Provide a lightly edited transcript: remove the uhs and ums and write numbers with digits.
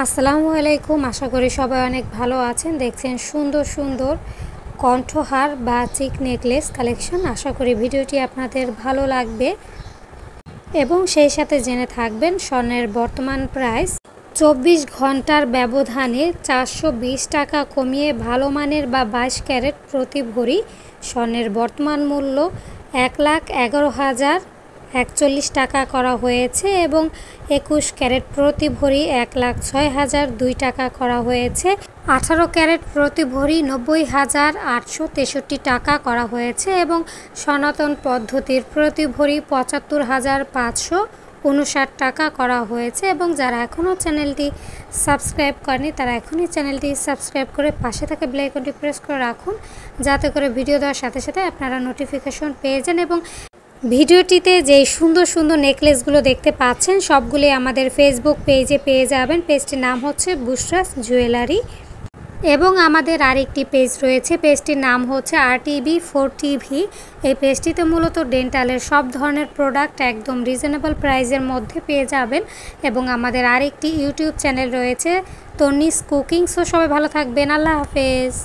আসসালামু আলাইকুম। আশা করি সবাই অনেক ভালো আছেন। দেখছেন সুন্দর সুন্দর কণ্ঠহার বা চিক নেকলেস কালেকশন। আশা করি ভিডিওটি আপনাদের ভালো লাগবে এবং সেই সাথে জেনে থাকবেন স্বর্ণের বর্তমান প্রাইস। 24 ঘন্টার ব্যবধানে 420 টাকা কমিয়ে ভালো মানের বা 22 ক্যারেট প্রতি ভরি স্বর্ণের বর্তমান মূল্য 1,11,041 টাকা করা হয়েছে এবং 21 ক্যারেট প্রতি ভরি 1,06,002 টাকা করা হয়েছে। 18 ক্যারেট প্রতি ভরি 90,863 টাকা করা হয়েছে এবং সনাতন পদ্ধতির প্রতি ভরি 75,559 টাকা করা হয়েছে। এবং যারা এখনও চ্যানেলটি সাবস্ক্রাইব করেনি তারা এখনই চ্যানেলটি সাবস্ক্রাইব করে পাশে থাকা বেল আইকনটি প্রেস করে রাখুন, যাতে করে ভিডিও দেওয়ার সাথে সাথে আপনারা নোটিফিকেশন পেয়ে যান। এবং ভিডিওটিতে যে সুন্দর সুন্দর নেকলেসগুলো দেখতে পাচ্ছেন সবগুলি আমাদের ফেসবুক পেজে পেয়ে যাবেন। পেজটির নাম হচ্ছে বুশরাস জুয়েলারি এবং আমাদের আরেকটি পেজ রয়েছে, পেজটির নাম হচ্ছে RTV4TV। এই পেজটিতে মূলত ডেন্টালের সব ধরনের প্রোডাক্ট একদম রিজনেবল প্রাইসের মধ্যে পেয়ে যাবেন। এবং আমাদের আরেকটি ইউটিউব চ্যানেল রয়েছে তন্নিস কুকিং। সো সবাই ভালো থাকবেন। আল্লাহ হাফেজ।